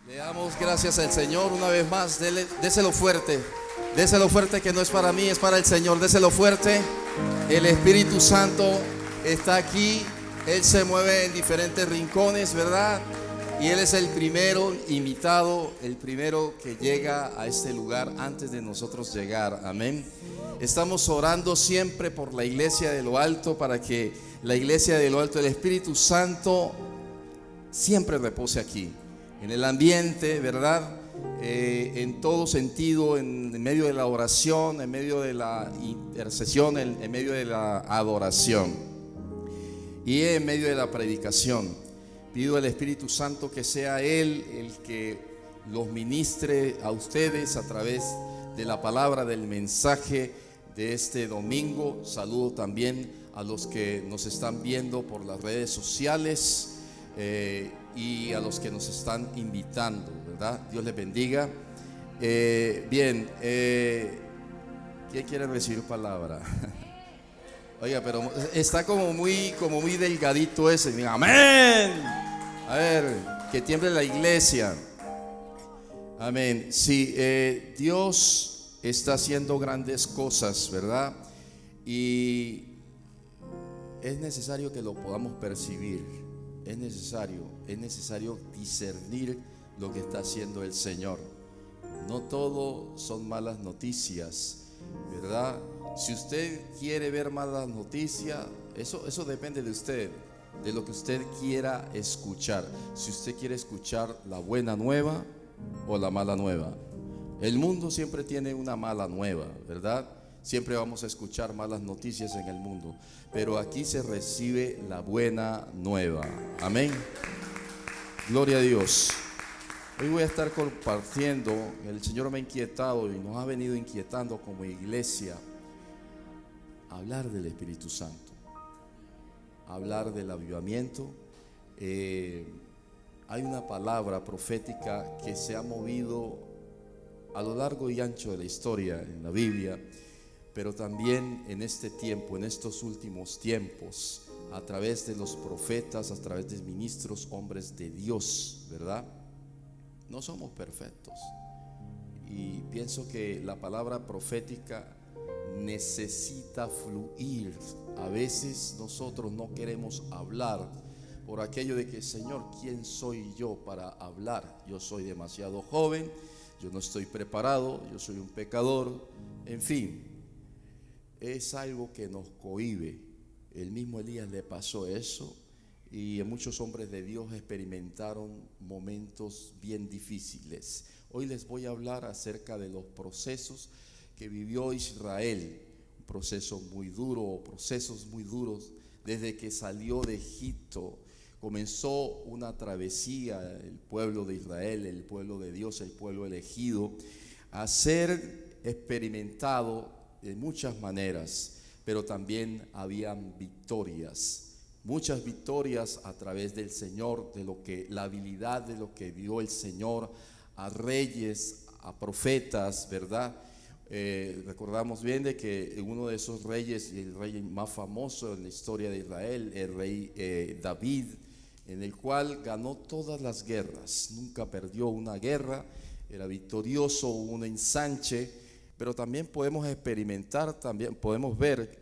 Le damos gracias al Señor una vez más. Déselo fuerte. Déselo fuerte, que no es para mí, es para el Señor. Déselo fuerte. El Espíritu Santo está aquí. Él se mueve en diferentes rincones, ¿verdad? Y Él es el primero invitado, el primero que llega a este lugar antes de nosotros llegar. Amén. Estamos orando siempre por la iglesia de lo alto, para que la iglesia de lo alto, el Espíritu Santo, siempre repose aquí, en el ambiente, ¿verdad? En todo sentido, en medio de la oración, en medio de la intercesión, en medio de la adoración y en medio de la predicación. Pido al Espíritu Santo que sea Él el que los ministre a ustedes a través de la palabra, del mensaje de este domingo. Saludo también a los que nos están viendo por las redes sociales y a los que nos están invitando, ¿verdad? Dios les bendiga. ¿Quién quiere recibir palabra? Oiga, pero está como muy delgadito ese. Diga, amén. A ver, que tiemble la iglesia. Amén. Sí, Dios está haciendo grandes cosas, ¿verdad? Y es necesario que lo podamos percibir. Es necesario discernir lo que está haciendo el Señor. No todo son malas noticias, ¿verdad? Si usted quiere ver malas noticias, eso depende de usted, de lo que usted quiera escuchar. Si usted quiere escuchar la buena nueva o la mala nueva. El mundo siempre tiene una mala nueva, ¿verdad? Siempre vamos a escuchar malas noticias en el mundo, pero aquí se recibe la buena nueva. Amén. Gloria a Dios. Hoy voy a estar compartiendo, el Señor me ha inquietado y nos ha venido inquietando como iglesia, hablar del Espíritu Santo, hablar del avivamiento. Hay una palabra profética que se ha movido a lo largo y ancho de la historia en la Biblia, pero también en este tiempo, en estos últimos tiempos, a través de los profetas, a través de ministros, hombres de Dios, ¿verdad? No somos perfectos, y pienso que la palabra profética necesita fluir. A veces nosotros no queremos hablar por aquello de que, Señor, ¿quién soy yo para hablar? Yo soy demasiado joven, yo no estoy preparado, yo soy un pecador, en fin. Es algo que nos cohíbe. El mismo Elías le pasó eso, y muchos hombres de Dios experimentaron momentos bien difíciles. Hoy les voy a hablar acerca de los procesos que vivió Israel, un proceso muy duro, procesos muy duros. Desde que salió de Egipto comenzó una travesía, el pueblo de Israel, el pueblo de Dios, el pueblo elegido, a ser experimentado de muchas maneras, pero también habían victorias, muchas victorias a través del Señor, de lo que la habilidad de lo que dio el Señor a reyes, a profetas, ¿verdad? Recordamos bien de que uno de esos reyes, el rey más famoso en la historia de Israel, el rey David, en el cual ganó todas las guerras, nunca perdió una guerra, era victorioso, hubo un ensanche. Pero también podemos experimentar, también podemos ver,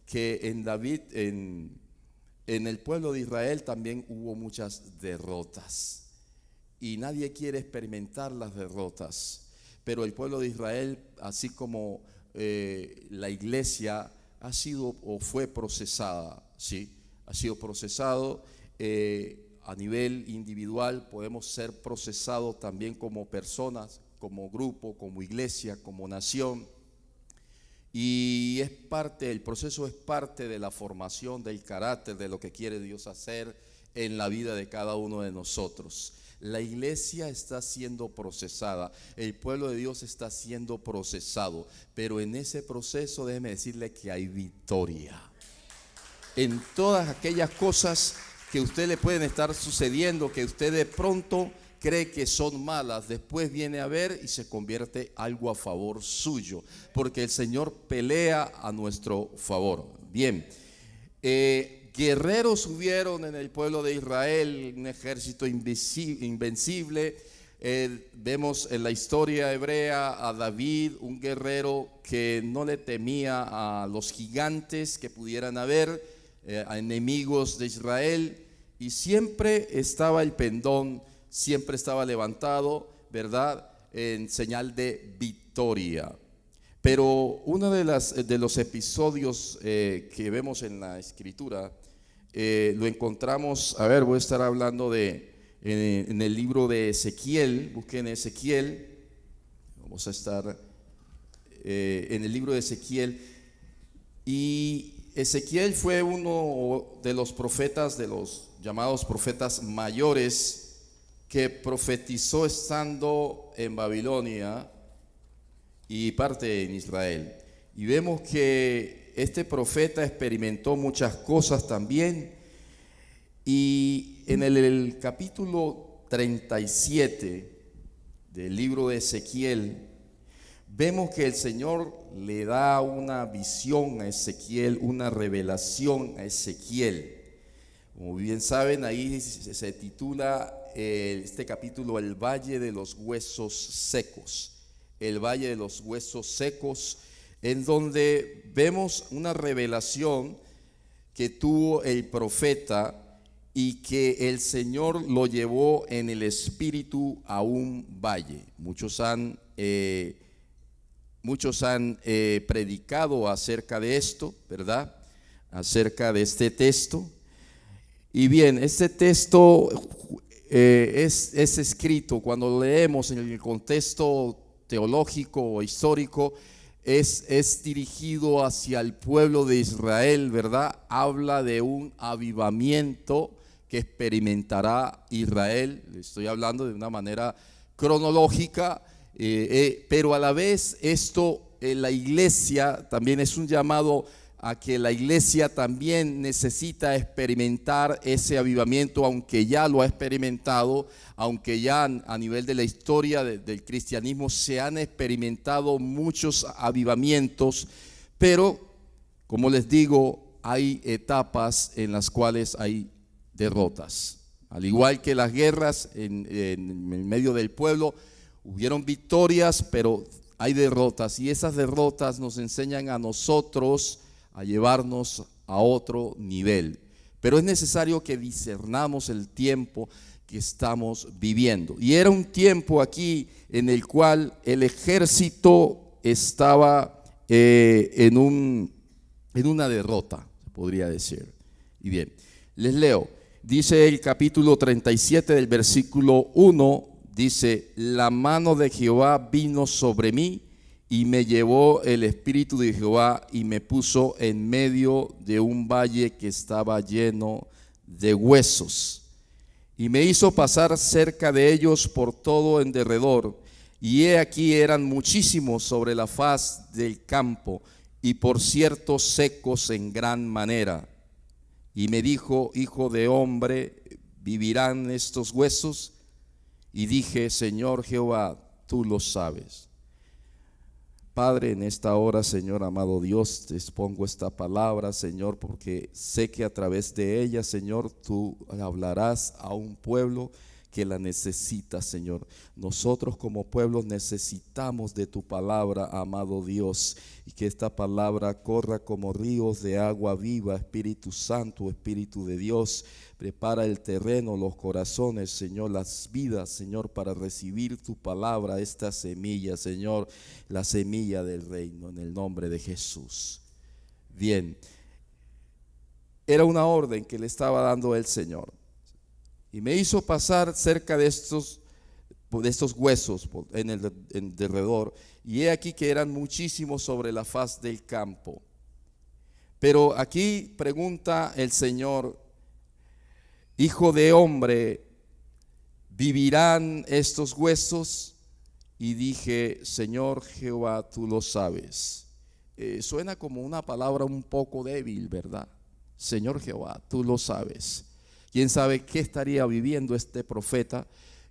que en David, en el pueblo de Israel también hubo muchas derrotas. Y nadie quiere experimentar las derrotas. Pero el pueblo de Israel, así como la iglesia, ha sido o fue procesada, ¿sí? Ha sido procesado a nivel individual, podemos ser procesados también como personas, como grupo, como iglesia, como nación. Y es parte, el proceso es parte de la formación del carácter, de lo que quiere Dios hacer en la vida de cada uno de nosotros. La iglesia está siendo procesada, el pueblo de Dios está siendo procesado, pero en ese proceso déjeme decirle que hay victoria. En todas aquellas cosas que a usted le pueden estar sucediendo, que usted de pronto cree que son malas, después viene a ver y se convierte algo a favor suyo, porque el Señor pelea a nuestro favor. Bien, guerreros hubieron en el pueblo de Israel, un ejército invencible. Vemos en la historia hebrea a David, un guerrero que no le temía a los gigantes que pudieran haber, a enemigos de Israel, y siempre estaba el pendón, siempre estaba levantado, ¿verdad?, en señal de victoria. Pero uno de los episodios que vemos en la escritura, lo encontramos, a ver, voy a estar hablando en el libro de Ezequiel. Busquen Ezequiel, vamos a estar en el libro de Ezequiel. Y Ezequiel fue uno de los profetas, de los llamados profetas mayores, que profetizó estando en Babilonia y parte en Israel. Y vemos que este profeta experimentó muchas cosas también. Y en el capítulo 37 del libro de Ezequiel, vemos que el Señor le da una visión a Ezequiel, una revelación a Ezequiel. Como bien saben, ahí se titula este capítulo El Valle de los Huesos Secos. El Valle de los Huesos Secos, en donde vemos una revelación que tuvo el profeta y que el Señor lo llevó en el espíritu a un valle. Muchos han predicado acerca de esto, ¿verdad?, acerca de este texto. Y bien, este texto es escrito, cuando lo leemos en el contexto teológico o histórico, es dirigido hacia el pueblo de Israel, ¿verdad? Habla de un avivamiento que experimentará Israel. Estoy hablando de una manera cronológica, pero a la vez esto, la iglesia también es un llamado a que la iglesia también necesita experimentar ese avivamiento, aunque ya lo ha experimentado, aunque ya a nivel de la historia del cristianismo se han experimentado muchos avivamientos, pero como les digo, hay etapas en las cuales hay derrotas. Al igual que las guerras en medio del pueblo, hubieron victorias, pero hay derrotas, y esas derrotas nos enseñan a nosotros a llevarnos a otro nivel. Pero es necesario que discernamos el tiempo que estamos viviendo. Y era un tiempo aquí en el cual el ejército estaba en una derrota, se podría decir. Y bien, les leo. Dice el capítulo 37 del versículo 1, dice: la mano de Jehová vino sobre mí, y me llevó el espíritu de Jehová y me puso en medio de un valle que estaba lleno de huesos. Y me hizo pasar cerca de ellos por todo en derredor. Y he aquí eran muchísimos sobre la faz del campo, y por cierto secos en gran manera. Y me dijo: hijo de hombre, ¿vivirán estos huesos? Y dije: Señor Jehová, tú lo sabes. Padre, en esta hora, Señor amado Dios, te expongo esta palabra, Señor, porque sé que a través de ella, Señor, tú hablarás a un pueblo que la necesita, Señor. Nosotros como pueblo necesitamos de tu palabra, amado Dios, y que esta palabra corra como ríos de agua viva. Espíritu Santo, Espíritu de Dios, prepara el terreno, los corazones, Señor, las vidas, Señor, para recibir tu palabra, esta semilla, Señor, la semilla del reino, en el nombre de Jesús. Bien, era una orden que le estaba dando el Señor. Y me hizo pasar cerca de estos huesos en derredor, y he aquí que eran muchísimos sobre la faz del campo. Pero aquí pregunta el Señor: hijo de hombre, ¿vivirán estos huesos? Y dije: Señor Jehová, tú lo sabes. Suena como una palabra un poco débil, ¿verdad? Señor Jehová, tú lo sabes. ¿Quién sabe qué estaría viviendo este profeta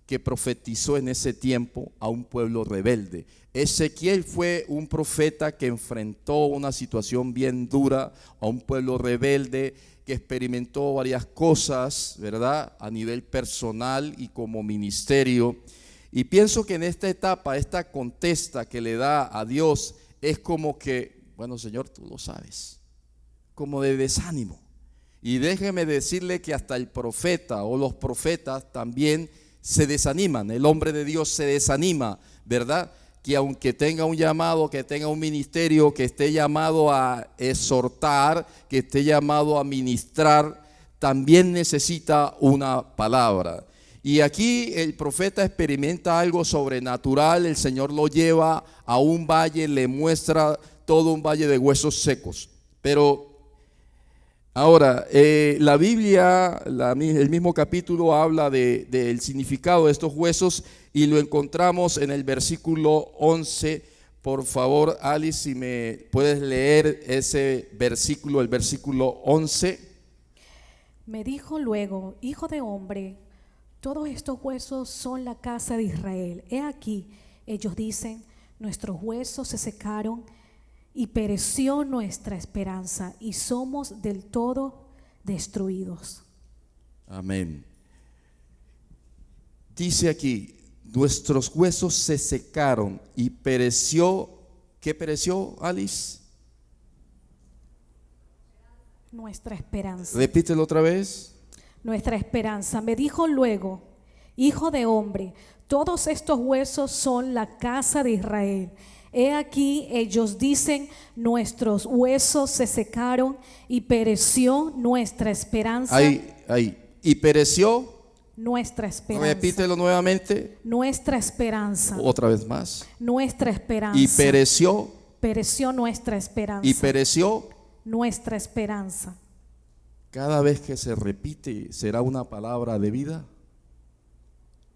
que profetizó en ese tiempo a un pueblo rebelde? Ezequiel fue un profeta que enfrentó una situación bien dura a un pueblo rebelde que experimentó varias cosas, ¿verdad? A nivel personal y como ministerio. Y pienso que en esta etapa, esta contesta que le da a Dios es como que, bueno, Señor, tú lo sabes, como de desánimo. Y déjeme decirle que hasta el profeta o los profetas también se desaniman. El hombre de Dios se desanima, ¿verdad? Que aunque tenga un llamado, que tenga un ministerio, que esté llamado a exhortar, que esté llamado a ministrar, también necesita una palabra. Y aquí el profeta experimenta algo sobrenatural. El Señor lo lleva a un valle, le muestra todo un valle de huesos secos. Pero ahora, la Biblia, el mismo capítulo habla del significado de estos huesos y lo encontramos en el versículo 11. Por favor, Alice, si me puedes leer ese versículo, el versículo 11. Me dijo luego, hijo de hombre, todos estos huesos son la casa de Israel. He aquí, ellos dicen, nuestros huesos se secaron y pereció nuestra esperanza y somos del todo destruidos. Amén. Dice aquí, nuestros huesos se secaron y pereció. ¿Qué pereció, Alice? Nuestra esperanza. Repítelo otra vez. Nuestra esperanza. Me dijo luego, hijo de hombre, todos estos huesos son la casa de Israel. He aquí, ellos dicen, nuestros huesos se secaron y pereció nuestra esperanza. Ahí. Y pereció. Nuestra esperanza. Repítelo nuevamente. Nuestra esperanza. Otra vez más. Nuestra esperanza. Y pereció. Pereció nuestra esperanza. Y pereció. Nuestra esperanza. Cada vez que se repite, ¿será una palabra de vida?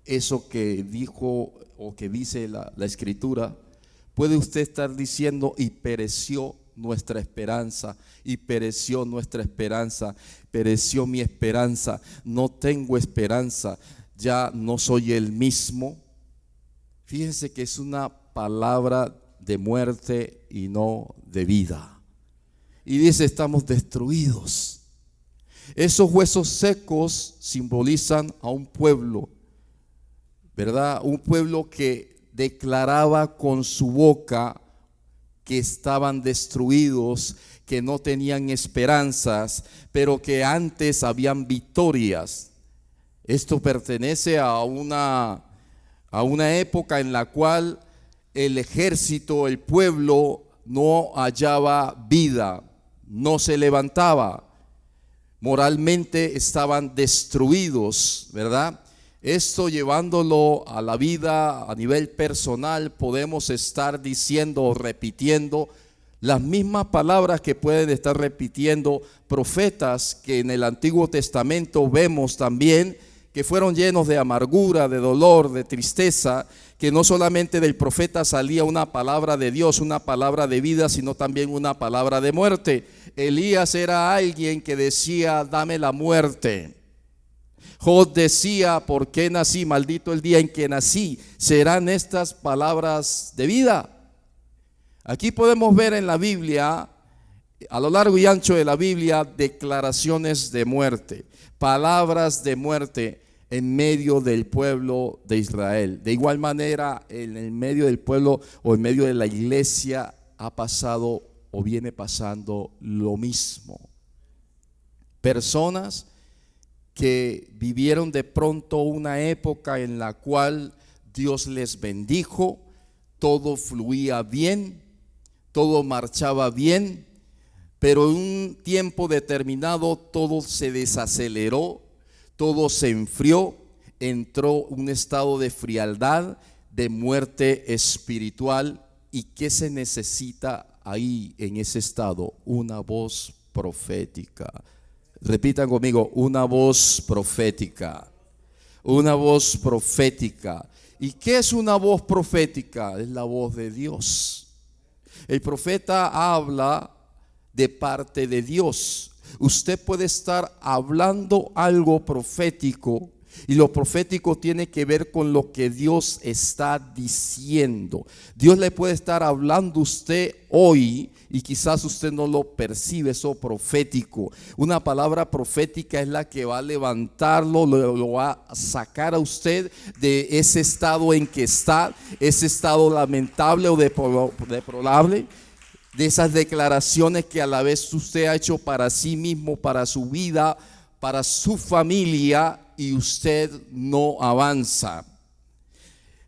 Eso que dijo o que dice la Escritura, puede usted estar diciendo y pereció nuestra esperanza, y pereció nuestra esperanza, pereció mi esperanza, no tengo esperanza, ya no soy el mismo. Fíjense que es una palabra de muerte y no de vida. Y dice, estamos destruidos. Esos huesos secos simbolizan a un pueblo, ¿verdad? Un pueblo que declaraba con su boca que estaban destruidos, que no tenían esperanzas, pero que antes habían victorias. Esto pertenece a una época en la cual el ejército, el pueblo, no hallaba vida, no se levantaba. Moralmente estaban destruidos, ¿verdad? Esto llevándolo a la vida a nivel personal, podemos estar diciendo o repitiendo las mismas palabras que pueden estar repitiendo profetas que en el Antiguo Testamento vemos también que fueron llenos de amargura, de dolor, de tristeza, que no solamente del profeta salía una palabra de Dios, una palabra de vida, sino también una palabra de muerte. Elías era alguien que decía, dame la muerte. Job decía, ¿por qué nací? Maldito el día en que nací. Serán estas palabras de vida. Aquí podemos ver en la Biblia, a lo largo y ancho de la Biblia, declaraciones de muerte, palabras de muerte en medio del pueblo de Israel. De igual manera, en el medio del pueblo o en medio de la iglesia ha pasado o viene pasando lo mismo. Personas que vivieron de pronto una época en la cual Dios les bendijo, todo fluía bien, todo marchaba bien, pero en un tiempo determinado todo se desaceleró, todo se enfrió, entró un estado de frialdad, de muerte espiritual. ¿Y qué se necesita ahí en ese estado? Una voz profética. Repitan conmigo, una voz profética. Una voz profética. ¿Y qué es una voz profética? Es la voz de Dios. El profeta habla de parte de Dios. Usted puede estar hablando algo profético, Y lo profético tiene que ver con lo que Dios está diciendo. Dios le puede estar hablando a usted hoy y quizás usted no lo percibe, eso profético. Una palabra profética es la que va a levantarlo, lo va a sacar a usted de ese estado en que está, ese estado lamentable o deplorable, de esas declaraciones que a la vez usted ha hecho para sí mismo, para su vida, para su familia, y usted no avanza.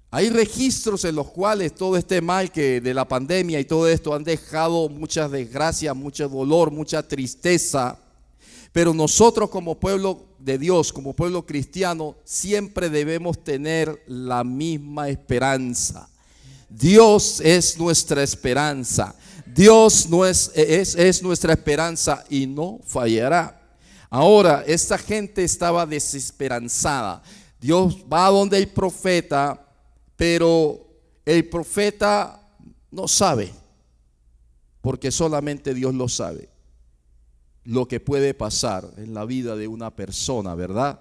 Hay registros en los cuales todo este mal que de la pandemia y todo esto han dejado muchas desgracias, mucho dolor, mucha tristeza. Pero nosotros como pueblo de Dios, como pueblo cristiano, siempre debemos tener la misma esperanza. Dios es nuestra esperanza. Dios no es nuestra esperanza y no fallará. Ahora, esta gente estaba desesperanzada. Dios va donde el profeta, pero el profeta no sabe, porque solamente Dios lo sabe, lo que puede pasar en la vida de una persona, ¿verdad?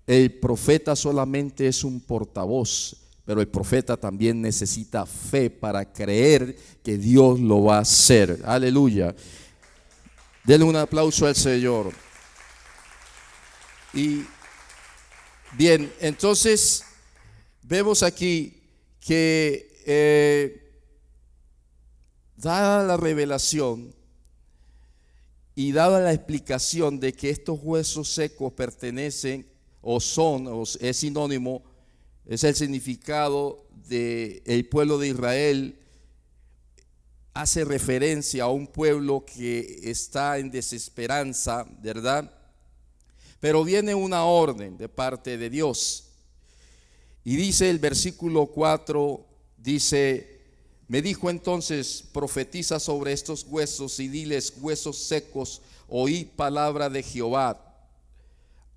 El profeta solamente es un portavoz, pero el profeta también necesita fe para creer que Dios lo va a hacer. Aleluya. Denle un aplauso al Señor. Y bien, entonces vemos aquí que dada la revelación y dada la explicación de que estos huesos secos pertenecen o son, o es sinónimo, es el significado del pueblo de Israel, hace referencia a un pueblo que está en desesperanza, ¿verdad? Pero viene una orden de parte de Dios. Y dice el versículo 4, dice: me dijo entonces, profetiza sobre estos huesos y diles, huesos secos, oíd palabra de Jehová.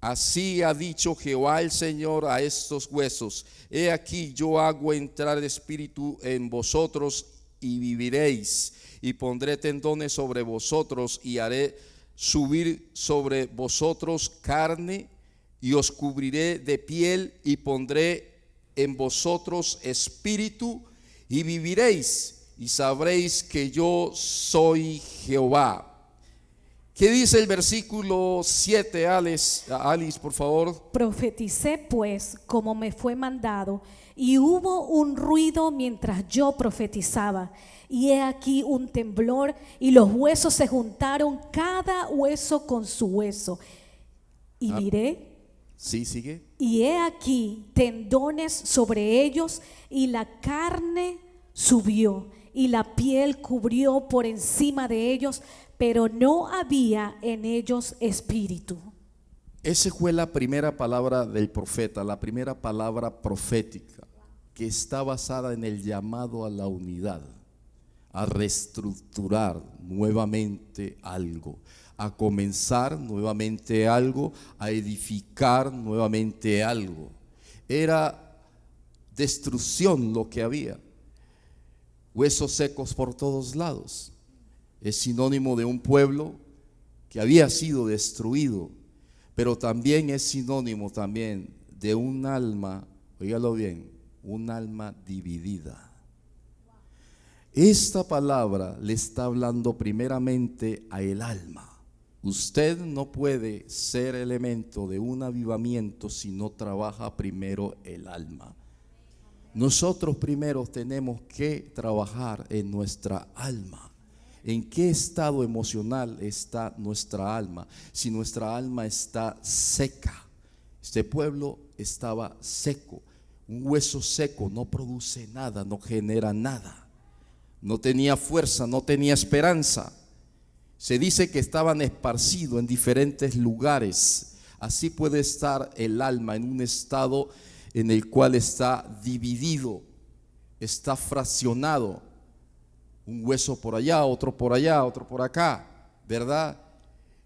Así ha dicho Jehová el Señor a estos huesos: he aquí yo hago entrar espíritu en vosotros y viviréis, y pondré tendones sobre vosotros y haré subir sobre vosotros carne, y os cubriré de piel y pondré en vosotros espíritu y viviréis, y sabréis que yo soy Jehová. ¿Qué dice el versículo 7, Alice, por favor? Profeticé pues como me fue mandado, y hubo un ruido mientras yo profetizaba, y he aquí un temblor, y los huesos se juntaron, cada hueso con su hueso. Y miré, sí, sigue. Y he aquí tendones sobre ellos, y la carne subió, y la piel cubrió por encima de ellos, pero no había en ellos espíritu. Esa fue la primera palabra del profeta, la primera palabra profética, que está basada en el llamado a la unidad, a reestructurar nuevamente algo, a comenzar nuevamente algo, a edificar nuevamente algo. Era destrucción lo que había, huesos secos por todos lados. Es sinónimo de un pueblo que había sido destruido, pero también es sinónimo también de un alma, óigalo bien, un alma dividida. Esta palabra le está hablando primeramente a el alma. Usted no puede ser elemento de un avivamiento si no trabaja primero el alma. Nosotros primero tenemos que trabajar en nuestra alma. ¿En qué estado emocional está nuestra alma? Si nuestra alma está seca. Este pueblo estaba seco. Un hueso seco no produce nada, no genera nada. No tenía fuerza, no tenía esperanza. Se dice que estaban esparcidos en diferentes lugares. Así puede estar el alma en un estado en el cual está dividido, está fraccionado. Un hueso por allá, otro por acá, ¿verdad?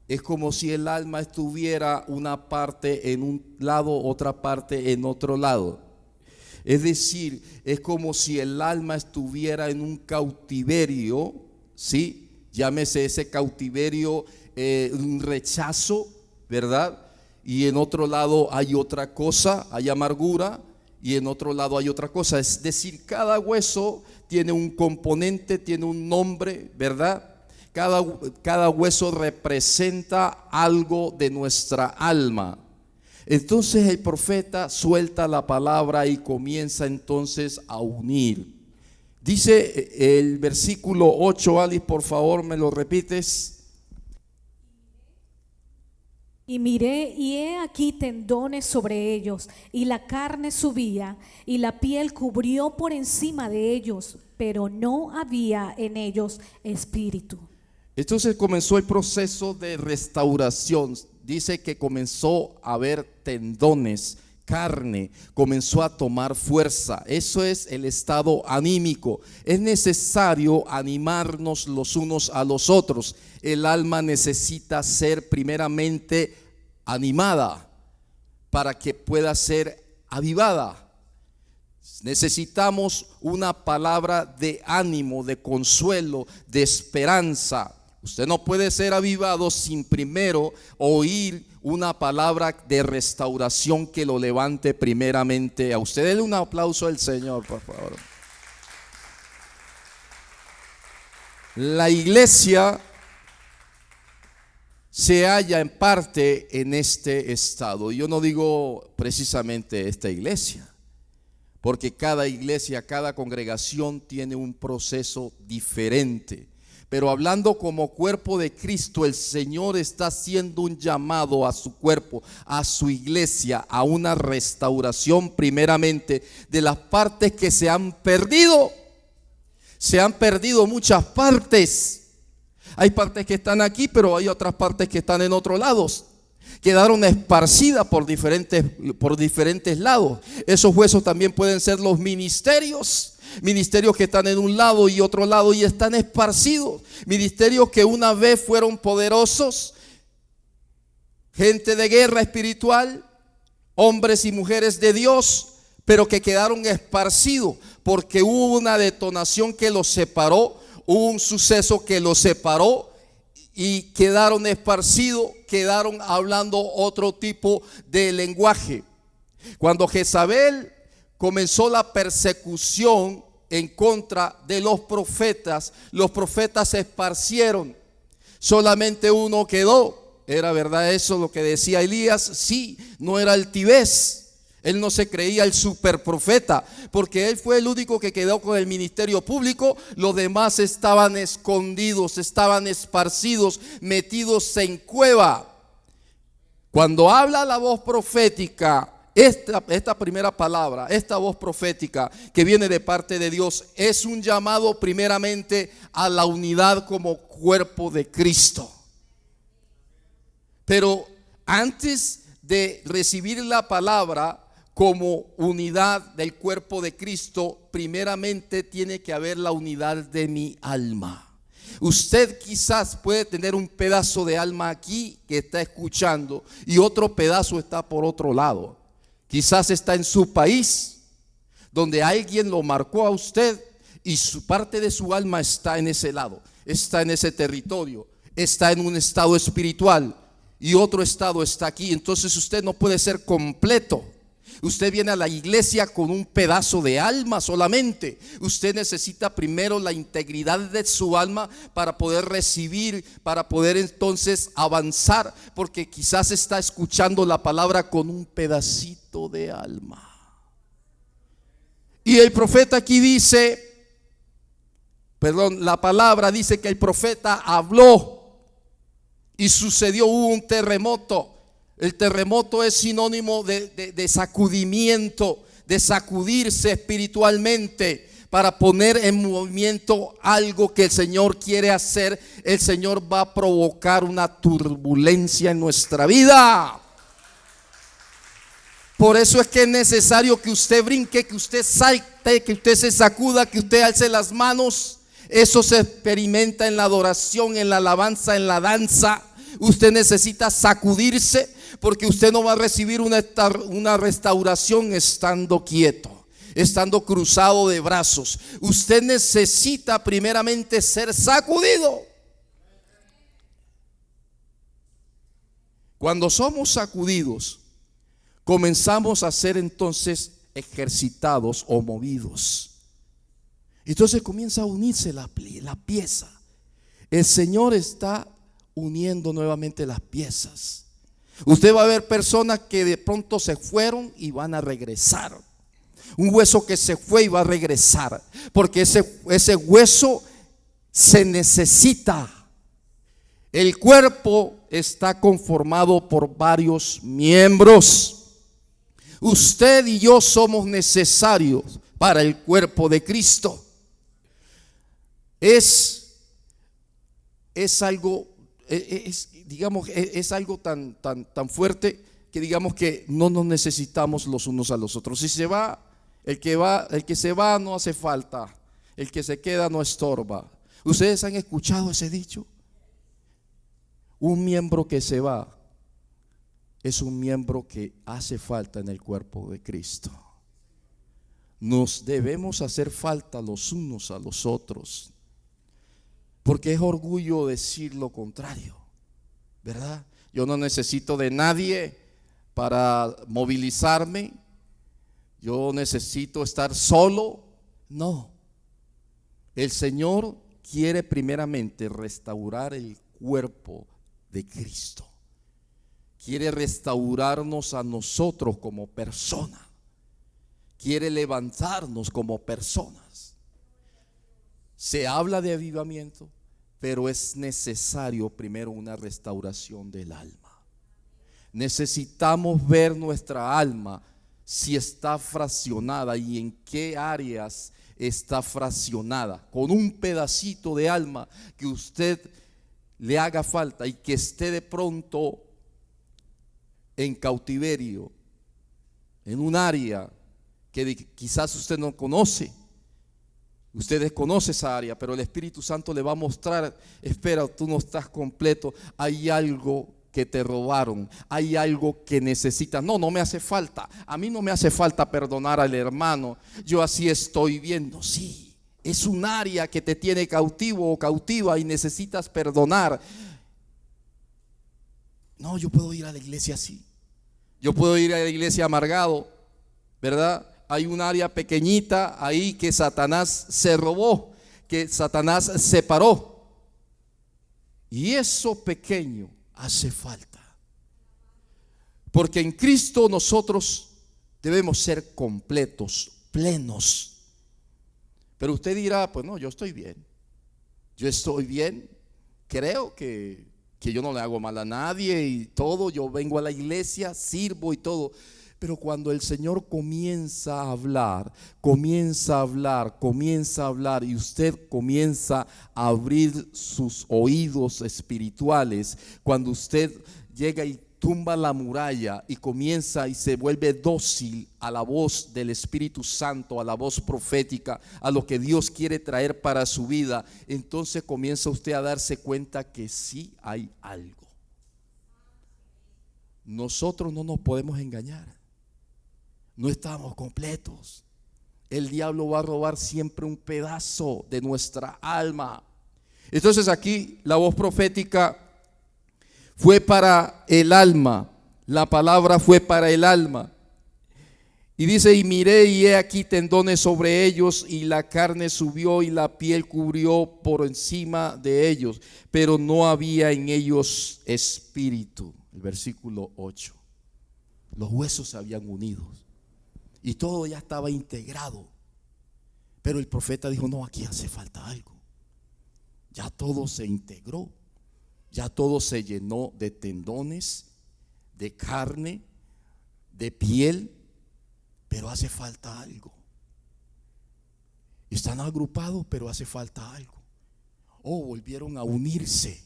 Es como si el alma estuviera una parte en un lado, otra parte en otro lado. Es decir, es como si el alma estuviera en un cautiverio, ¿sí? Llámese ese cautiverio un rechazo, ¿verdad? y en otro lado hay otra cosa, hay amargura, y en otro lado hay otra cosa. Es decir, cada hueso tiene un componente, tiene un nombre, ¿verdad? Cada hueso representa algo de nuestra alma. Entonces el profeta suelta la palabra y comienza entonces a unir. Dice el versículo 8, Alice, por favor, ¿me lo repites? Y miré, y he aquí tendones sobre ellos, y la carne subía, y la piel cubrió por encima de ellos, pero no había en ellos espíritu. Entonces comenzó el proceso de restauración. Dice que comenzó a haber tendones, carne, comenzó a tomar fuerza. Eso es el estado anímico. Es necesario animarnos los unos a los otros. El alma necesita ser primeramente animada para que pueda ser avivada. Necesitamos una palabra de ánimo, de consuelo, de esperanza. Usted no puede ser avivado sin primero oír una palabra de restauración que lo levante primeramente a usted. Denle un aplauso al Señor, por favor. La iglesia se halla en parte en este estado. Yo no digo precisamente esta iglesia, porque cada iglesia, cada congregación tiene un proceso diferente. Pero hablando como cuerpo de Cristo, el Señor está haciendo un llamado a su cuerpo, a su iglesia, a una restauración primeramente de las partes que se han perdido. Se han perdido muchas partes. Hay partes que están aquí, pero hay otras partes que están en otros lados. Quedaron esparcidas por diferentes lados. Esos huesos también pueden ser los ministerios. Ministerios que están en un lado y otro lado y están esparcidos. Ministerios que una vez fueron poderosos. Gente de guerra espiritual. Hombres y mujeres de Dios, pero que quedaron esparcidos porque hubo una detonación que los separó. Hubo un suceso que los separó y quedaron esparcidos, quedaron hablando otro tipo de lenguaje. Cuando Jezabel comenzó la persecución en contra de los profetas se esparcieron. Solamente uno quedó. ¿Era verdad eso lo que decía Elías? Sí, no era altivez. Él no se creía el superprofeta, porque él fue el único que quedó con el ministerio público. Los demás estaban escondidos, estaban esparcidos, metidos en cueva. Cuando habla la voz profética, esta primera palabra, esta voz profética que viene de parte de Dios, es un llamado primeramente a la unidad como cuerpo de Cristo. Pero antes de recibir la palabra como unidad del cuerpo de Cristo, primeramente tiene que haber la unidad de mi alma. Usted quizás puede tener un pedazo de alma aquí que está escuchando y otro pedazo está por otro lado. Quizás está en su país, donde alguien lo marcó a usted y su parte de su alma está en ese lado, está en ese territorio, está en un estado espiritual y otro estado está aquí. Entonces usted no puede ser completo. Usted viene a la iglesia con un pedazo de alma solamente. Usted necesita primero la integridad de su alma para poder recibir, para poder entonces avanzar, porque quizás está escuchando la palabra con un pedacito de alma. Y el profeta aquí dice, la palabra dice que el profeta habló y sucedió, hubo un terremoto. El terremoto es sinónimo de sacudimiento, de sacudirse espiritualmente para poner en movimiento algo que el Señor quiere hacer. El Señor va a provocar una turbulencia en nuestra vida. Por eso es que es necesario que usted brinque, que usted salte, que usted se sacuda, que usted alce las manos. Eso se experimenta en la adoración, en la alabanza, en la danza. Usted necesita sacudirse, porque usted no va a recibir una restauración estando quieto, estando cruzado de brazos. Usted necesita primeramente ser sacudido. Cuando somos sacudidos, comenzamos a ser entonces ejercitados o movidos. Entonces comienza a unirse la pieza. El Señor está uniendo nuevamente las piezas. Usted va a ver personas que de pronto se fueron y van a regresar. Un hueso que se fue y va a regresar, porque ese hueso se necesita. El cuerpo está conformado por varios miembros. Usted y yo somos necesarios para el cuerpo de Cristo. Es algo, digamos, es algo tan fuerte que digamos que no nos necesitamos los unos a los otros. Si se va, el que se va no hace falta, el que se queda no estorba. ¿Ustedes han escuchado ese dicho? Un miembro que se va es un miembro que hace falta en el cuerpo de Cristo. Nos debemos hacer falta los unos a los otros, porque es orgullo decir lo contrario, ¿verdad? Yo no necesito de nadie para movilizarme, yo necesito estar solo. No, el Señor quiere primeramente restaurar el cuerpo de Cristo. Quiere restaurarnos a nosotros como personas. Quiere levantarnos como personas. Se habla de avivamiento, pero es necesario primero una restauración del alma. Necesitamos ver nuestra alma, si está fraccionada y en qué áreas está fraccionada. Con un pedacito de alma que usted le haga falta y que esté de pronto en cautiverio, en un área que quizás usted no conoce. Usted desconoce esa área, pero el Espíritu Santo le va a mostrar: espera, tú no estás completo, hay algo que te robaron, hay algo que necesitas. No me hace falta, a mí no me hace falta perdonar al hermano, yo así estoy viendo. Sí, es un área que te tiene cautivo o cautiva y necesitas perdonar. No, yo puedo ir a la iglesia así, yo puedo ir a la iglesia amargado, ¿verdad? Hay un área pequeñita ahí que Satanás se robó, que Satanás separó, y eso pequeño hace falta, porque en Cristo nosotros debemos ser completos, plenos. Pero usted dirá: pues no, yo estoy bien, creo que yo no le hago mal a nadie y todo, yo vengo a la iglesia, sirvo y todo. Pero cuando el Señor comienza a hablar y usted comienza a abrir sus oídos espirituales, cuando usted llega y tumba la muralla y comienza y se vuelve dócil a la voz del Espíritu Santo, a la voz profética, a lo que Dios quiere traer para su vida, entonces comienza usted a darse cuenta que sí hay algo. Nosotros no nos podemos engañar. No estamos completos. El diablo va a robar siempre un pedazo de nuestra alma. Entonces aquí la voz profética fue para el alma. La palabra fue para el alma. Y dice: y miré y he aquí tendones sobre ellos, y la carne subió y la piel cubrió por encima de ellos, pero no había en ellos espíritu. El versículo 8. Los huesos se habían unido y todo ya estaba integrado, pero el profeta dijo: no, aquí hace falta algo. Ya todo se integró, ya todo se llenó de tendones, de carne, de piel, pero hace falta algo. Están agrupados, pero hace falta algo. Volvieron a unirse.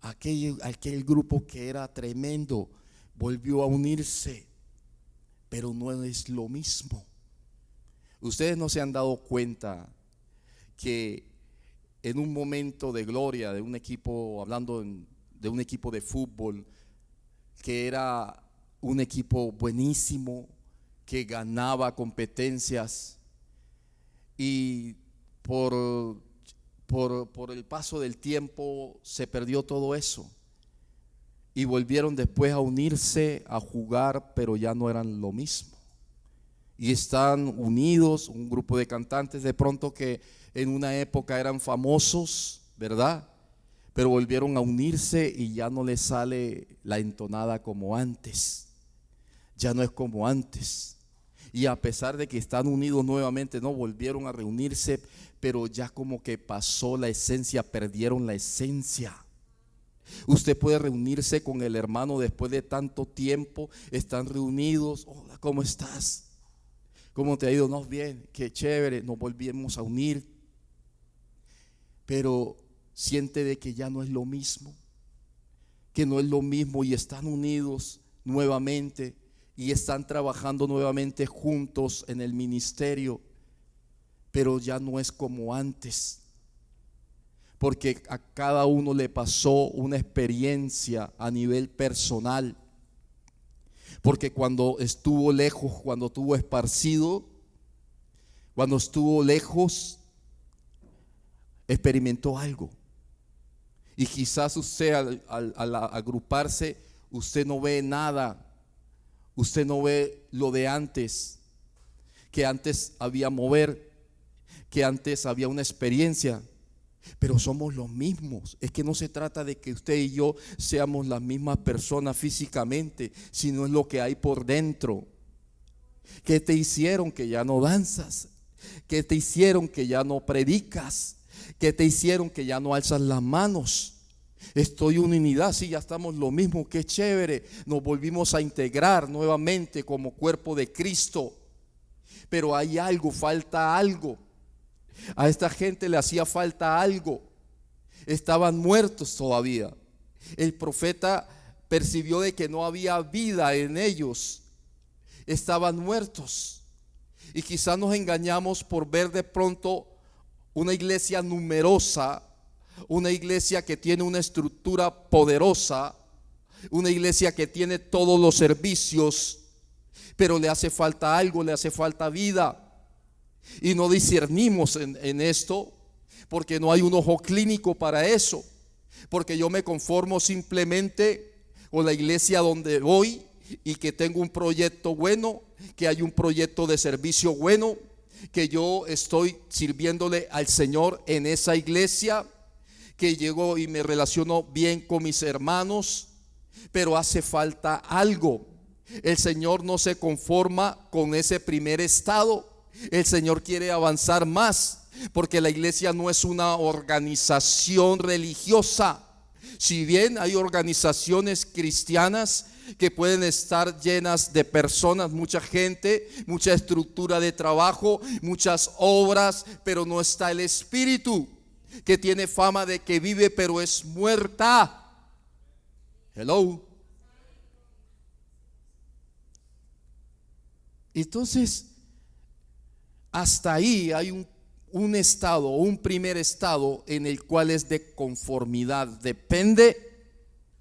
Aquel grupo que era tremendo volvió a unirse, pero no es lo mismo. Ustedes no se han dado cuenta que en un momento de gloria de un equipo, hablando de un equipo de fútbol, que era un equipo buenísimo, que ganaba competencias, y por el paso del tiempo se perdió todo eso, y volvieron después a unirse, a jugar, pero ya no eran lo mismo. Y están unidos, un grupo de cantantes de pronto que en una época eran famosos, ¿verdad? Pero volvieron a unirse y ya no les sale la entonada como antes. Ya no es como antes. Y a pesar de que están unidos nuevamente, no volvieron a reunirse, pero ya como que pasó la esencia, perdieron la esencia. Usted puede reunirse con el hermano después de tanto tiempo, están reunidos. Hola, ¿cómo estás? ¿Cómo te ha ido? No, bien, qué chévere, nos volvimos a unir. Pero siente de que ya no es lo mismo, que no es lo mismo, y están unidos nuevamente y están trabajando nuevamente juntos en el ministerio, pero ya no es como antes, porque a cada uno le pasó una experiencia a nivel personal. Porque cuando estuvo lejos, cuando estuvo esparcido, cuando estuvo lejos, experimentó algo. Y quizás usted al agruparse, usted no ve nada, usted no ve lo de antes, que antes había mover, que antes había una experiencia. Pero somos los mismos. Es que no se trata de que usted y yo seamos las mismas personas físicamente, sino es lo que hay por dentro. ¿Qué te hicieron que ya no danzas? ¿Qué te hicieron que ya no predicas? ¿Qué te hicieron que ya no alzas las manos? Estoy en unidad, sí, ya estamos lo mismo, qué chévere. Nos volvimos a integrar nuevamente como cuerpo de Cristo. Pero hay algo, falta algo. A esta gente le hacía falta algo. Estaban muertos todavía. El profeta percibió de que no había vida en ellos. Estaban muertos. Y quizás nos engañamos por ver de pronto una iglesia numerosa, una iglesia que tiene una estructura poderosa, una iglesia que tiene todos los servicios, pero le hace falta algo, le hace falta vida. Y no discernimos en esto, porque no hay un ojo clínico para eso. Porque yo me conformo simplemente con la iglesia donde voy y que tengo un proyecto bueno, que hay un proyecto de servicio bueno, que yo estoy sirviéndole al Señor en esa iglesia, que llego y me relaciono bien con mis hermanos. Pero hace falta algo. El Señor no se conforma con ese primer estado. El Señor quiere avanzar más, porque la iglesia no es una organización religiosa. Si bien hay organizaciones cristianas que pueden estar llenas de personas, mucha gente, mucha estructura de trabajo, muchas obras, pero no está el espíritu, que tiene fama de que vive pero es muerta. Hello. Entonces, hasta ahí hay un estado, un primer estado en el cual es de conformidad. Depende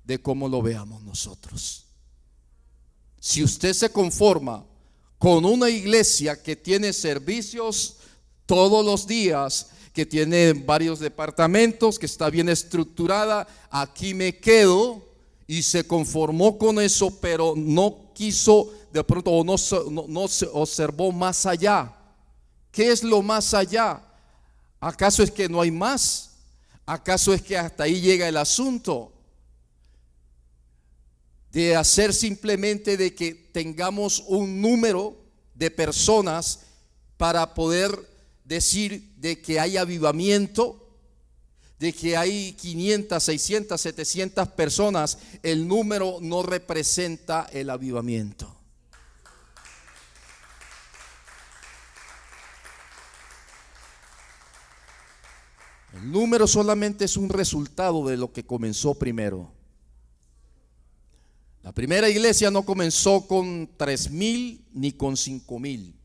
de cómo lo veamos nosotros. Si usted se conforma con una iglesia que tiene servicios todos los días, que tiene varios departamentos, que está bien estructurada, aquí me quedo, y se conformó con eso, pero no quiso de pronto, o no se observó más allá. ¿Qué es lo más allá? ¿Acaso es que no hay más? ¿Acaso es que hasta ahí llega el asunto? De hacer simplemente de que tengamos un número de personas para poder decir de que hay avivamiento, de que hay 500, 600, 700 personas. El número no representa el avivamiento. El número solamente es un resultado de lo que comenzó primero. La primera iglesia no comenzó con 3,000 ni con 5,000.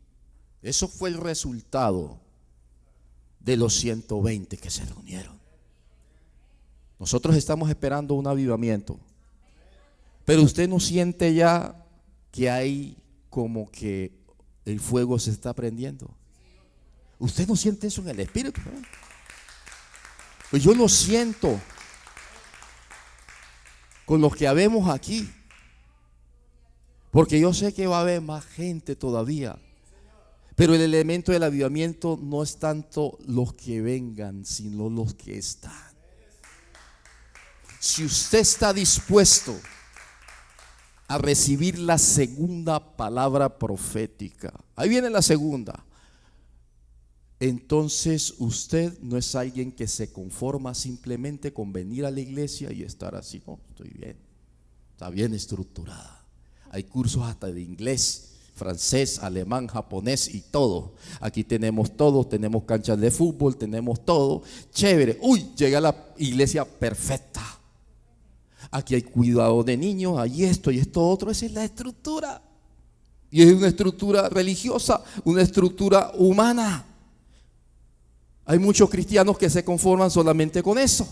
Eso fue el resultado de los 120 que se reunieron. Nosotros estamos esperando un avivamiento, pero usted no siente ya que hay como que el fuego se está prendiendo. Usted no siente eso en el espíritu, ¿no? Pues yo lo siento. con los que habemos aquí. Porque yo sé que va a haber más gente todavía. Pero el elemento del avivamiento no es tanto los que vengan, sino los que están. Si usted está dispuesto a recibir la segunda palabra profética, ahí viene la segunda, entonces usted no es alguien que se conforma simplemente con venir a la iglesia y estar así. No, estoy bien, está bien estructurada. Hay cursos hasta de inglés, francés, alemán, japonés y todo. Aquí tenemos todo, tenemos canchas de fútbol, tenemos todo. Chévere. Uy, llega a la iglesia perfecta. Aquí hay cuidado de niños, hay esto y esto otro. Esa es la estructura. Y es una estructura religiosa, una estructura humana. Hay muchos cristianos que se conforman solamente con eso,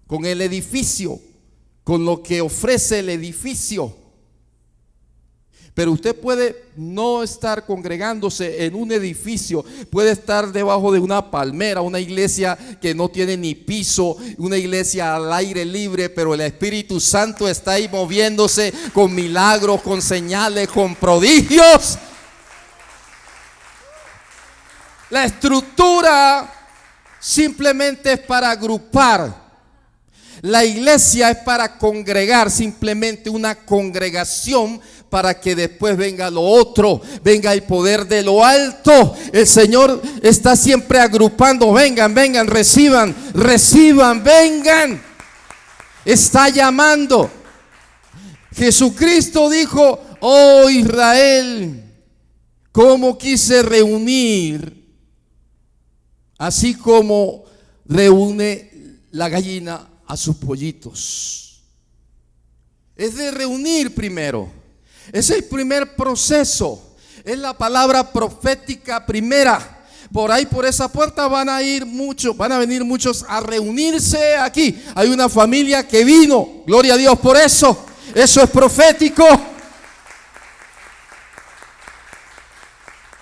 con el edificio, con lo que ofrece el edificio. Pero usted puede no estar congregándose en un edificio, puede estar debajo de una palmera, una iglesia que no tiene ni piso, una iglesia al aire libre, pero el Espíritu Santo está ahí moviéndose con milagros, con señales, con prodigios. La estructura simplemente es para agrupar. La iglesia es para congregar, simplemente una congregación para que después venga lo otro, venga el poder de lo alto. El Señor está siempre agrupando. Vengan, vengan, reciban, reciban, vengan. Está llamando. Jesucristo dijo: oh Israel, cómo quise reunir, así como reúne la gallina a sus pollitos. Es de reunir primero. Es el primer proceso. Es la palabra profética primera. Por ahí, por esa puerta van a venir muchos a reunirse aquí. Hay una familia que vino. Gloria a Dios por eso. Eso es profético.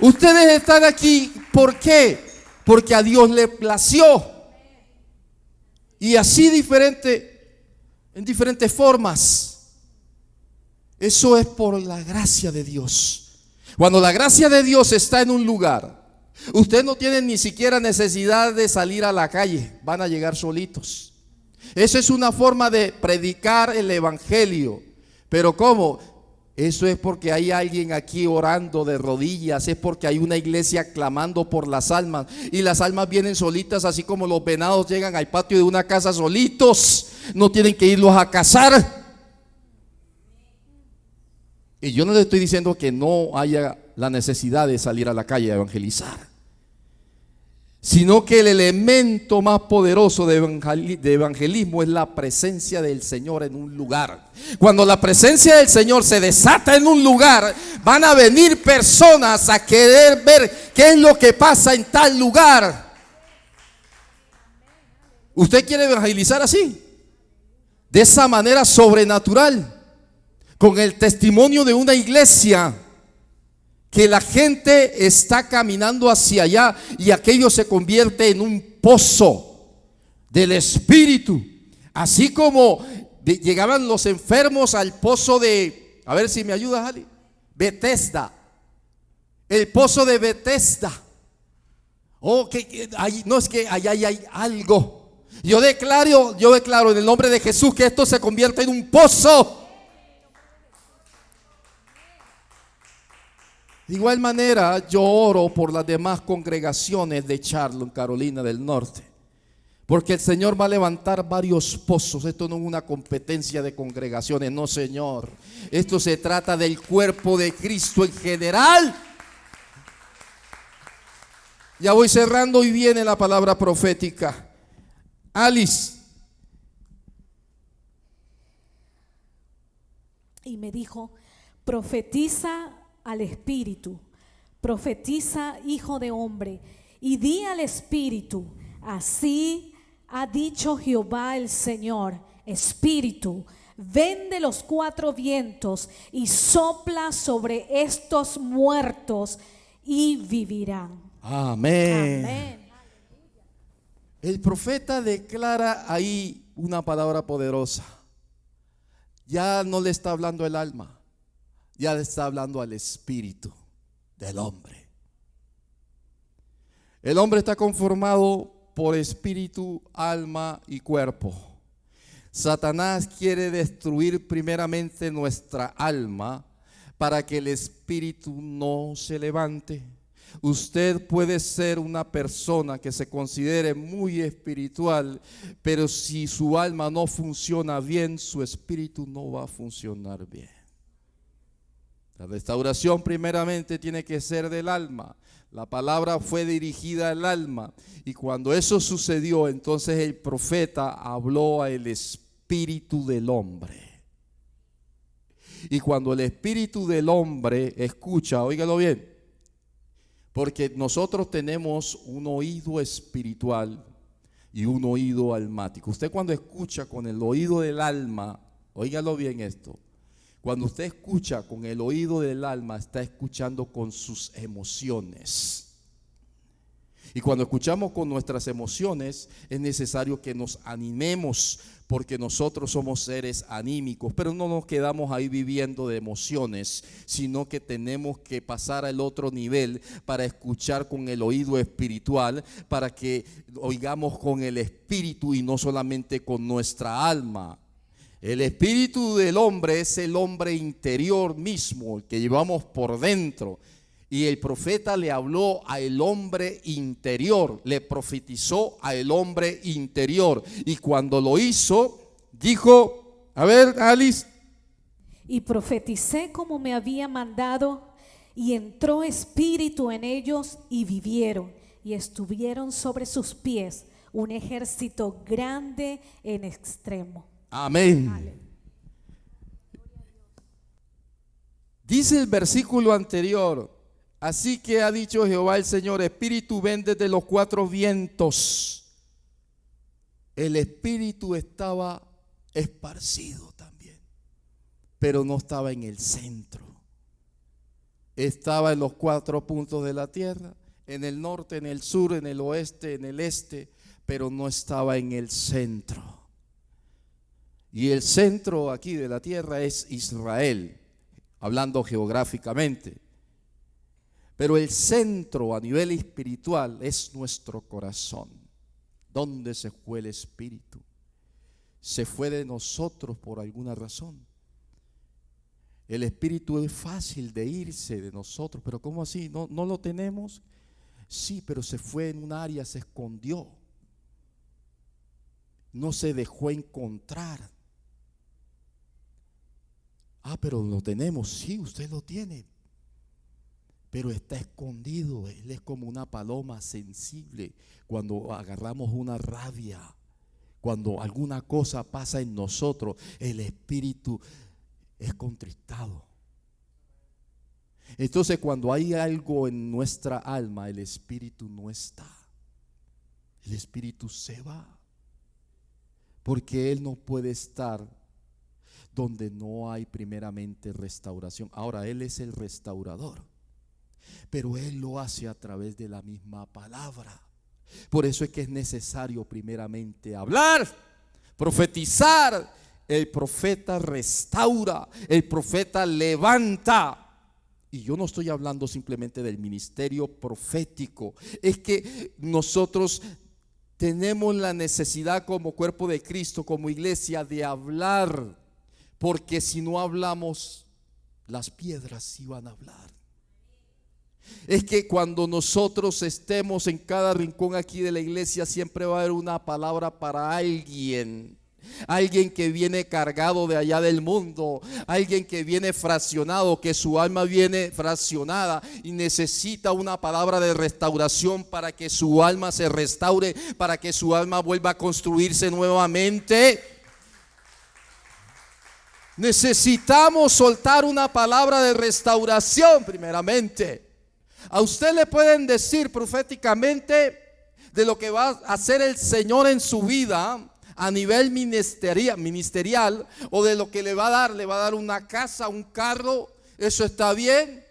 Ustedes están aquí, ¿por qué? Porque a Dios le plació. Y así en diferentes formas. Eso es por la gracia de Dios. Cuando la gracia de Dios está en un lugar, usted no tiene ni siquiera necesidad de salir a la calle, van a llegar solitos. Eso es una forma de predicar el evangelio. Pero ¿cómo? Eso es porque hay alguien aquí orando de rodillas, es porque hay una iglesia clamando por las almas, y las almas vienen solitas, así como los venados llegan al patio de una casa solitos, no tienen que irlos a cazar. Y yo no le estoy diciendo que no haya la necesidad de salir a la calle a evangelizar, sino que el elemento más poderoso de evangelismo es la presencia del Señor en un lugar. Cuando la presencia del Señor se desata en un lugar, van a venir personas a querer ver qué es lo que pasa en tal lugar. ¿Usted quiere evangelizar así? De esa manera sobrenatural, con el testimonio de una iglesia, que la gente está caminando hacia allá y aquello se convierte en un pozo del Espíritu. Así como llegaban los enfermos al pozo de, a ver si me ayudas, Ali, Betesda, el pozo de Betesda. Oh, no, es que allá hay algo. Yo declaro en el nombre de Jesús que esto se convierte en un pozo. De igual manera, yo oro por las demás congregaciones de Charlotte, Carolina del Norte, porque el Señor va a levantar varios pozos. Esto no es una competencia de congregaciones, no, Señor. Esto se trata del cuerpo de Cristo en general. Ya voy cerrando y viene la palabra profética. Alice. Y me dijo: profetiza al Espíritu, profetiza, hijo de hombre, y di al Espíritu: así ha dicho Jehová el Señor, Espíritu, ven de los cuatro vientos y sopla sobre estos muertos y vivirán. Amén. Amén. El profeta declara ahí una palabra poderosa. ya no le está hablando el alma, ya le está hablando al espíritu del hombre. El hombre está conformado por espíritu, alma y cuerpo. Satanás quiere destruir primeramente nuestra alma para que el espíritu no se levante. Usted puede ser una persona que se considere muy espiritual, pero si su alma no funciona bien, su espíritu no va a funcionar bien. La restauración primeramente tiene que ser del alma. La palabra fue dirigida al alma, y cuando eso sucedió, entonces el profeta habló al espíritu del hombre. Y cuando el espíritu del hombre escucha, óigalo bien, porque nosotros tenemos un oído espiritual y un oído almático. Usted cuando escucha con el oído del alma, óigalo bien esto, cuando usted escucha con el oído del alma, está escuchando con sus emociones. Y cuando escuchamos con nuestras emociones, es necesario que nos animemos, porque nosotros somos seres anímicos, pero no nos quedamos ahí viviendo de emociones, sino que tenemos que pasar al otro nivel para escuchar con el oído espiritual, para que oigamos con el espíritu y no solamente con nuestra alma. El espíritu del hombre es el hombre interior mismo, el que llevamos por dentro. Y el profeta le habló al hombre interior, le profetizó al hombre interior. Y cuando lo hizo, dijo, a ver, Alice. Y profeticé como me había mandado, y entró espíritu en ellos, y vivieron, y estuvieron sobre sus pies un ejército grande en extremo. Amén. Dice el versículo anterior: así que ha dicho Jehová el Señor, espíritu ven desde los cuatro vientos. El espíritu estaba esparcido también, pero no estaba en el centro. Estaba en los cuatro puntos de la tierra, en el norte, en el sur, en el oeste, en el este, pero no estaba en el centro. Y el centro aquí de la tierra es Israel, hablando geográficamente. Pero el centro a nivel espiritual es nuestro corazón. ¿Dónde se fue el espíritu? Se fue de nosotros por alguna razón. El espíritu es fácil de irse de nosotros, pero ¿cómo así? ¿No lo tenemos? Sí, pero se fue en un área, se escondió. No se dejó encontrar. Pero lo tenemos, sí, usted lo tiene, pero está escondido. Él es como una paloma sensible. Cuando agarramos una rabia, cuando alguna cosa pasa en nosotros, el espíritu es contristado. Entonces, cuando hay algo en nuestra alma, el espíritu no está. El espíritu se va, porque él no puede estar donde no hay primeramente restauración. Ahora, él es el restaurador, pero él lo hace a través de la misma palabra. Por eso es que es necesario primeramente hablar, profetizar. El profeta restaura, el profeta levanta. Y yo no estoy hablando simplemente del ministerio profético, es que nosotros tenemos la necesidad como cuerpo de Cristo, como iglesia, de hablar. Porque si no hablamos, las piedras sí van a hablar. Es que cuando nosotros estemos en cada rincón aquí de la iglesia, siempre va a haber una palabra para alguien. Alguien que viene cargado de allá del mundo, alguien que viene fraccionado, que su alma viene fraccionada y necesita una palabra de restauración para que su alma se restaure, para que su alma vuelva a construirse nuevamente. Necesitamos soltar una palabra de restauración primeramente. A usted le pueden decir proféticamente de lo que va a hacer el Señor en su vida a nivel ministerial, o de lo que le va a dar una casa, un carro. Eso está bien,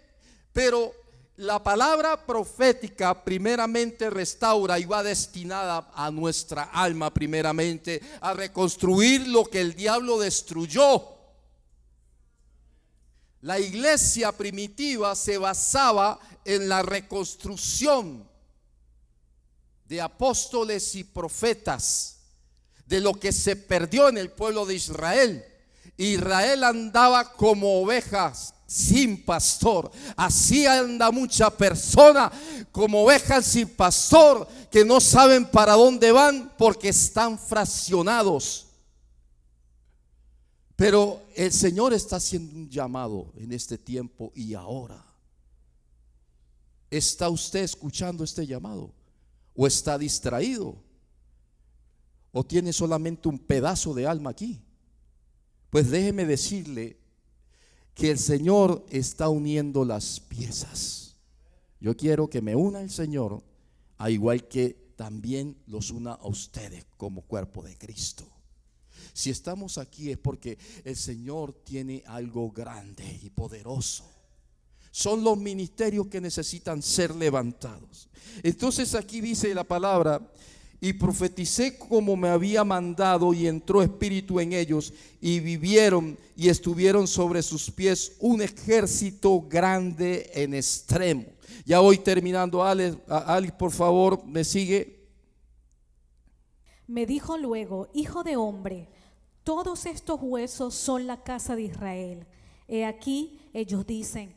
pero la palabra profética primeramente restaura y va destinada a nuestra alma primeramente, a reconstruir lo que el diablo destruyó. La iglesia primitiva se basaba en la reconstrucción de apóstoles y profetas de lo que se perdió en el pueblo de Israel. Israel andaba como ovejas sin pastor. Así anda mucha persona como ovejas sin pastor, que no saben para dónde van porque están fraccionados. Pero el Señor está haciendo un llamado en este tiempo y ahora. ¿Está usted escuchando este llamado? ¿O está distraído? ¿O tiene solamente un pedazo de alma aquí? Pues déjeme decirle que el Señor está uniendo las piezas. Yo quiero que me una el Señor, a igual que también los una a ustedes como cuerpo de Cristo. Si estamos aquí es porque el Señor tiene algo grande y poderoso. Son los ministerios que necesitan ser levantados. Entonces aquí dice la palabra: y profeticé como me había mandado, y entró espíritu en ellos, y vivieron, y estuvieron sobre sus pies un ejército grande en extremo. Ya voy terminando. Alex, por favor, me sigue. Me dijo luego: hijo de hombre, todos estos huesos son la casa de Israel. He aquí, ellos dicen: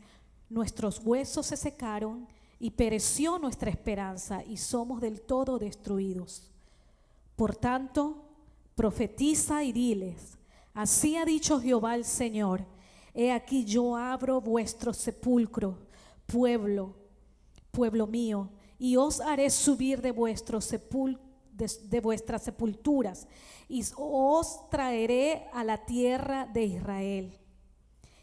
nuestros huesos se secaron y pereció nuestra esperanza y somos del todo destruidos. Por tanto, profetiza y diles: así ha dicho Jehová el Señor: he aquí yo abro vuestro sepulcro, pueblo mío, y os haré subir de vuestras sepulturas, y os traeré a la tierra de Israel.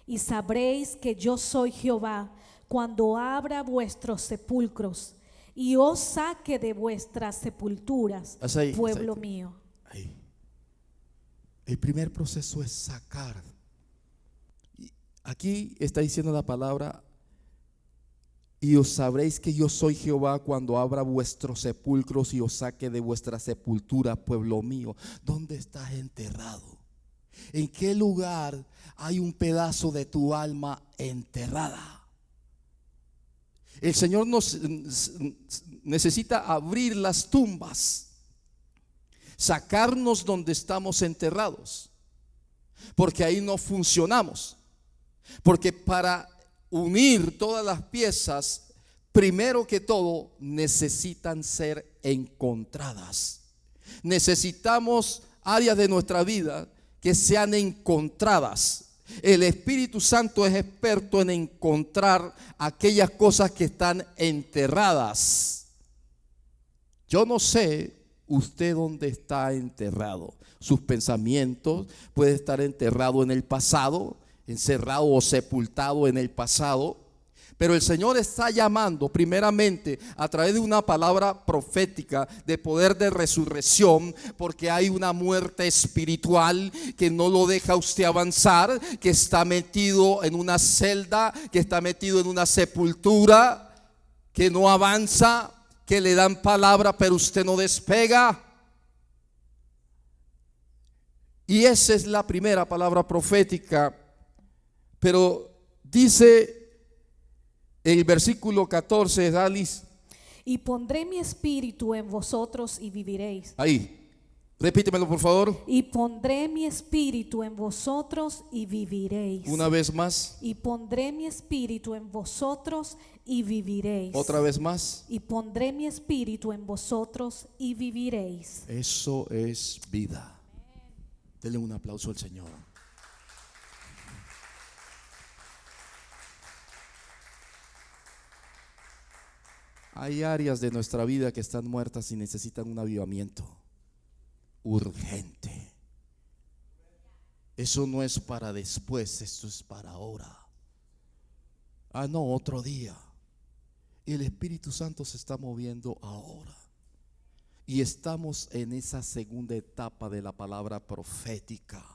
Y sabréis que yo soy Jehová, cuando abra vuestros sepulcros y os saque de vuestras sepulturas, pueblo mío. Ahí. El primer proceso es sacar. Aquí está diciendo la palabra: y os sabréis que yo soy Jehová cuando abra vuestros sepulcros y os saque de vuestra sepultura, pueblo mío. ¿Dónde estás enterrado? ¿En qué lugar hay un pedazo de tu alma enterrada? El Señor nos necesita abrir las tumbas, sacarnos donde estamos enterrados, porque ahí no funcionamos. Porque para unir todas las piezas, primero que todo, necesitan ser encontradas. Necesitamos áreas de nuestra vida que sean encontradas. El Espíritu Santo es experto en encontrar aquellas cosas que están enterradas. Yo no sé usted dónde está enterrado. Sus pensamientos puede estar enterrado en el pasado, encerrado o sepultado en el pasado. Pero el Señor está llamando primeramente a través de una palabra profética de poder de resurrección, porque hay una muerte espiritual que no lo deja usted avanzar, que está metido en una celda, que está metido en una sepultura, que no avanza, que le dan palabra pero usted no despega. Y esa es la primera palabra profética. Pero dice el versículo 14, Dalis: y pondré mi espíritu en vosotros y viviréis. Ahí, repítemelo por favor. Y pondré mi espíritu en vosotros y viviréis. Una vez más. Y pondré mi espíritu en vosotros y viviréis. Otra vez más. Y pondré mi espíritu en vosotros y viviréis. Eso es vida. Denle un aplauso al Señor. Hay áreas de nuestra vida que están muertas y necesitan un avivamiento urgente. Eso no es para después, esto es para ahora. No, otro día. Y el Espíritu Santo se está moviendo ahora. Y estamos en esa segunda etapa de la palabra profética,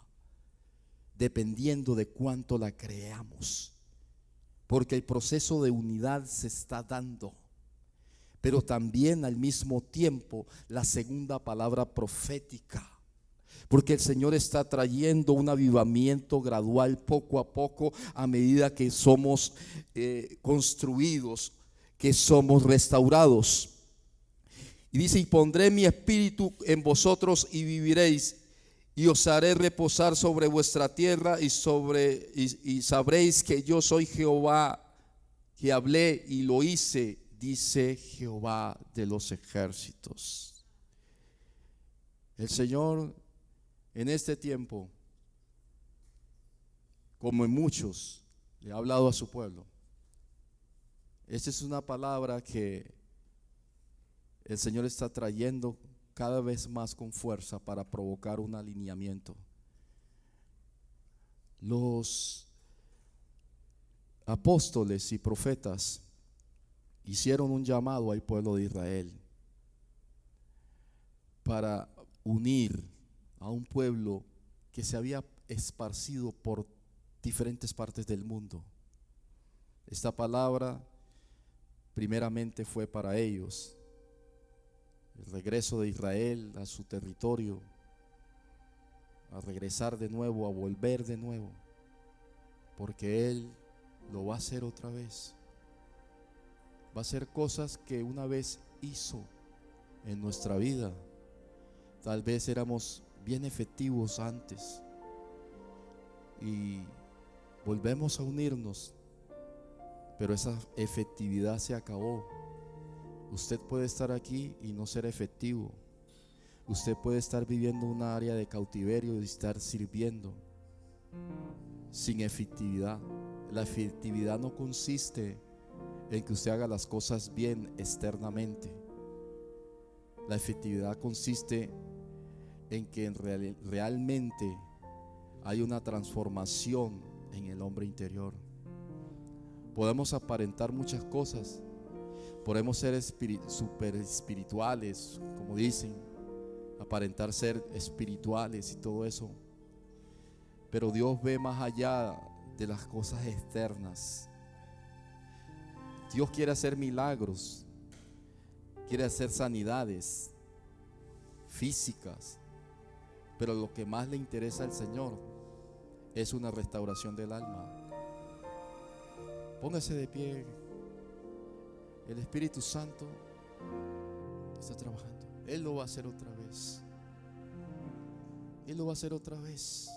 dependiendo de cuánto la creamos. Porque el proceso de unidad se está dando. Pero también al mismo tiempo la segunda palabra profética, Porque el Señor está trayendo un avivamiento gradual, poco a poco, a medida que somos construidos, que somos restaurados. Y dice: y pondré mi espíritu en vosotros y viviréis, y os haré reposar sobre vuestra tierra, y sabréis que yo soy Jehová, que hablé y lo hice, dice Jehová de los ejércitos. El Señor en este tiempo, como en muchos, le ha hablado a su pueblo. Esta es una palabra que el Señor está trayendo cada vez más con fuerza para provocar un alineamiento. Los apóstoles y profetas hicieron un llamado al pueblo de Israel para unir a un pueblo que se había esparcido por diferentes partes del mundo. Esta palabra primeramente fue para ellos, el regreso de Israel a su territorio, a regresar de nuevo, a volver de nuevo, porque Él lo va a hacer otra vez. Va a hacer cosas que una vez hizo en nuestra vida. Tal vez éramos bien efectivos antes y volvemos a unirnos, pero esa efectividad se acabó. Usted puede estar aquí y no ser efectivo. Usted puede estar viviendo una área de cautiverio y estar sirviendo sin efectividad. La efectividad no consiste en que usted haga las cosas bien externamente. La efectividad consiste en que realmente hay una transformación en el hombre interior. Podemos aparentar muchas cosas. Podemos ser super espirituales, como dicen, aparentar ser espirituales y todo eso. Pero Dios ve más allá de las cosas externas. Dios quiere hacer milagros, quiere hacer sanidades físicas, pero lo que más le interesa al Señor es una restauración del alma. Póngase de pie. El Espíritu Santo está trabajando. Él lo va a hacer otra vez. Él lo va a hacer otra vez.